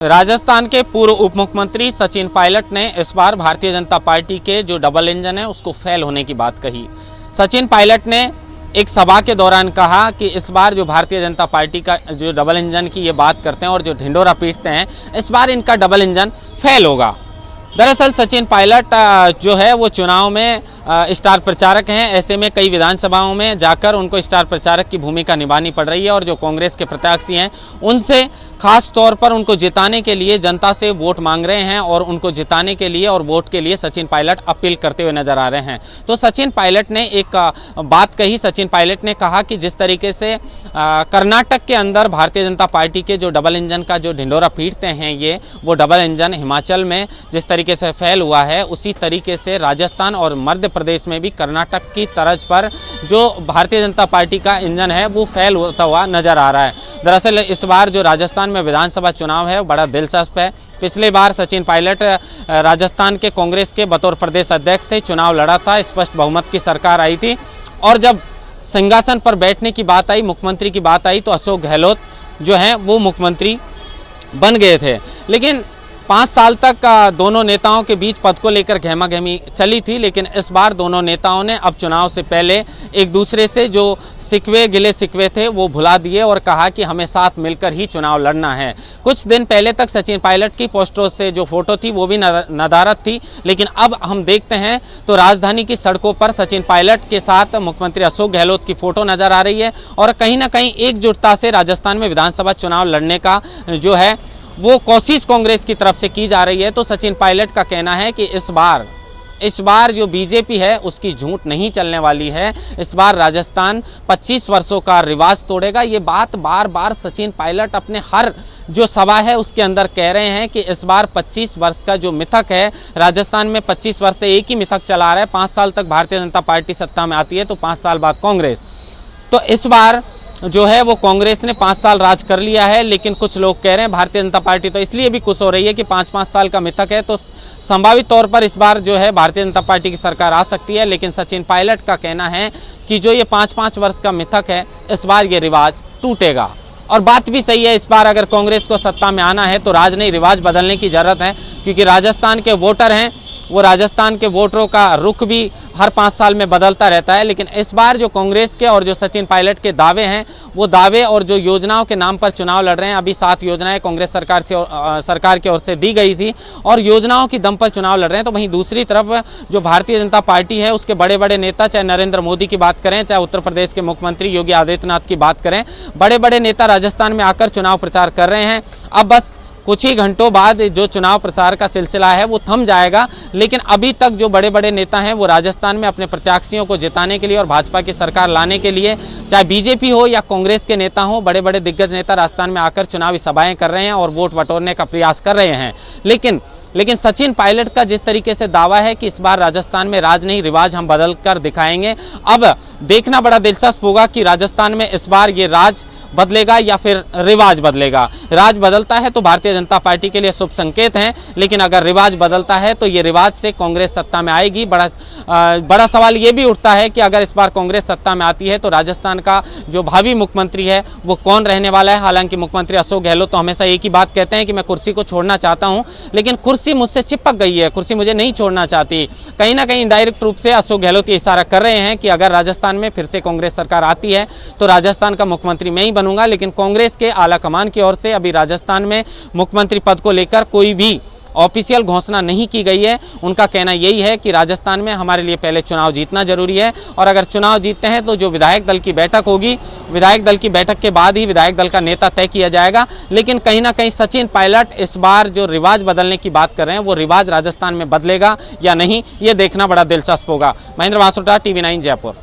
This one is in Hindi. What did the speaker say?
राजस्थान के पूर्व उप मुख्यमंत्री सचिन पायलट ने इस बार भारतीय जनता पार्टी के जो डबल इंजन है उसको फेल होने की बात कही। सचिन पायलट ने एक सभा के दौरान कहा कि इस बार जो भारतीय जनता पार्टी का जो डबल इंजन की ये बात करते हैं और जो ढिंढोरा पीटते हैं, इस बार इनका डबल इंजन फेल होगा। दरअसल सचिन पायलट जो है वो चुनाव में स्टार प्रचारक हैं। ऐसे में कई विधानसभाओं में जाकर उनको स्टार प्रचारक की भूमिका निभानी पड़ रही है और जो कांग्रेस के प्रत्याशी हैं उनसे खास तौर पर उनको जिताने के लिए जनता से वोट मांग रहे हैं और उनको जिताने के लिए और वोट के लिए सचिन पायलट अपील करते हुए नजर आ रहे हैं। तो सचिन पायलट ने एक बात कही। सचिन पायलट ने कहा कि जिस तरीके से कर्नाटक के अंदर भारतीय जनता पार्टी के जो डबल इंजन का जो ढिंढोरा पीटते हैं वो डबल इंजन हिमाचल में जिस तरीके से फेल हुआ है, उसी तरीके से राजस्थान और मध्य प्रदेश में भी कर्नाटक की तर्ज पर जो भारतीय जनता पार्टी का इंजन है वो फेल होता हुआ नजर आ रहा है। दरअसल इस बार जो राजस्थान में विधानसभा चुनाव है बड़ा दिलचस्प है। पिछले बार सचिन पायलट राजस्थान के कांग्रेस के बतौर प्रदेश अध्यक्ष थे, चुनाव लड़ा था, स्पष्ट बहुमत की सरकार आई थी और जब सिंहासन पर बैठने की बात आई, मुख्यमंत्री की बात आई तो अशोक गहलोत जो हैं वो मुख्यमंत्री बन गए थे। लेकिन 5 साल तक दोनों नेताओं के बीच पद को लेकर गहमागहमी चली थी, लेकिन इस बार दोनों नेताओं ने अब चुनाव से पहले एक दूसरे से जो गिले शिकवे थे वो भुला दिए और कहा कि हमें साथ मिलकर ही चुनाव लड़ना है। कुछ दिन पहले तक सचिन पायलट की पोस्टरों से जो फोटो थी वो भी नदारद थी, लेकिन अब हम देखते हैं तो राजधानी की सड़कों पर सचिन पायलट के साथ मुख्यमंत्री अशोक गहलोत की फोटो नजर आ रही है और कहीं ना कहीं एकजुटता से राजस्थान में विधानसभा चुनाव लड़ने का जो है वो कोशिश कांग्रेस की तरफ से की जा रही है। तो सचिन पायलट का कहना है कि इस बार जो बीजेपी है उसकी झूठ नहीं चलने वाली है। इस बार राजस्थान 25 वर्षों का रिवाज तोड़ेगा। ये बात बार बार सचिन पायलट अपने हर जो सभा है उसके अंदर कह रहे हैं कि इस बार 25 वर्ष का जो मिथक है, राजस्थान में 25 वर्ष से एक ही मिथक चला रहा है। 5 साल तक भारतीय जनता पार्टी सत्ता में आती है तो 5 साल बाद कांग्रेस। तो इस बार जो है वो कांग्रेस ने 5 साल राज कर लिया है, लेकिन कुछ लोग कह रहे हैं भारतीय जनता पार्टी तो इसलिए भी खुश हो रही है कि 5-5 साल का मिथक है तो संभावित तौर पर इस बार जो है भारतीय जनता पार्टी की सरकार आ सकती है। लेकिन सचिन पायलट का कहना है कि जो ये 5-5 वर्ष का मिथक है इस बार ये रिवाज टूटेगा। और बात भी सही है, इस बार अगर कांग्रेस को सत्ता में आना है तो राज नहीं रिवाज बदलने की जरूरत है, क्योंकि राजस्थान के वोटर हैं वो राजस्थान के वोटरों का रुख भी हर 5 साल में बदलता रहता है। लेकिन इस बार जो कांग्रेस के और जो सचिन पायलट के दावे हैं वो दावे और जो योजनाओं के नाम पर चुनाव लड़ रहे हैं, अभी 7 योजनाएं कांग्रेस सरकार की ओर से दी गई थी और योजनाओं की दम पर चुनाव लड़ रहे हैं। तो वहीं दूसरी तरफ जो भारतीय जनता पार्टी है उसके बड़े बड़े नेता, चाहे नरेंद्र मोदी की बात करें, चाहे उत्तर प्रदेश के मुख्यमंत्री योगी आदित्यनाथ की बात करें, बड़े बड़े नेता राजस्थान में आकर चुनाव प्रचार कर रहे हैं। अब बस कुछ ही घंटों बाद जो चुनाव प्रचार का सिलसिला है वो थम जाएगा, लेकिन अभी तक जो बड़े बड़े नेता हैं वो राजस्थान में अपने प्रत्याशियों को जिताने के लिए और भाजपा की सरकार लाने के लिए, चाहे बीजेपी हो या कांग्रेस के नेता हो, बड़े बड़े दिग्गज नेता राजस्थान में आकर चुनावी सभाएं कर रहे हैं और वोट बटोरने का प्रयास कर रहे हैं। लेकिन सचिन पायलट का जिस तरीके से दावा है कि इस बार राजस्थान में राज नहीं रिवाज हम बदल कर दिखाएंगे, अब देखना बड़ा दिलचस्प होगा कि राजस्थान में इस बार ये राज बदलेगा या फिर रिवाज बदलेगा। राज बदलता है तो भारतीय जनता पार्टी के लिए शुभ संकेत हैं, लेकिन अगर रिवाज बदलता है तो ये रिवाज से कांग्रेस सत्ता में आएगी। बड़ा सवाल ये भी उठता है कि अगर इस बार कांग्रेस सत्ता में आती है तो राजस्थान का जो भावी मुख्यमंत्री है वो कौन रहने वाला है। हालांकि मुख्यमंत्री अशोक गहलोत तो हमेशा एक ही बात कहते हैं कि मैं कुर्सी को छोड़ना चाहता हूं, लेकिन कुर्सी मुझसे चिपक गई है, कुर्सी मुझे नहीं छोड़ना चाहती। कहीं ना कहीं इनडायरेक्ट रूप से अशोक गहलोत ये इशारा कर रहे हैं कि अगर राजस्थान में फिर से कांग्रेस सरकार आती है तो राजस्थान का मुख्यमंत्री मैं ही बनूंगा। लेकिन कांग्रेस के आला कमान की ओर से अभी राजस्थान में मुख्यमंत्री पद को लेकर कोई भी ऑफिशियल घोषणा नहीं की गई है। उनका कहना यही है कि राजस्थान में हमारे लिए पहले चुनाव जीतना जरूरी है और अगर चुनाव जीतते हैं तो जो विधायक दल की बैठक होगी, विधायक दल की बैठक के बाद ही विधायक दल का नेता तय किया जाएगा। लेकिन कहीं ना कहीं सचिन पायलट इस बार जो रिवाज बदलने की बात कर रहे हैं वो रिवाज राजस्थान में बदलेगा या नहीं, ये देखना बड़ा दिलचस्प होगा। महेंद्र वासोटा, TV9 जयपुर।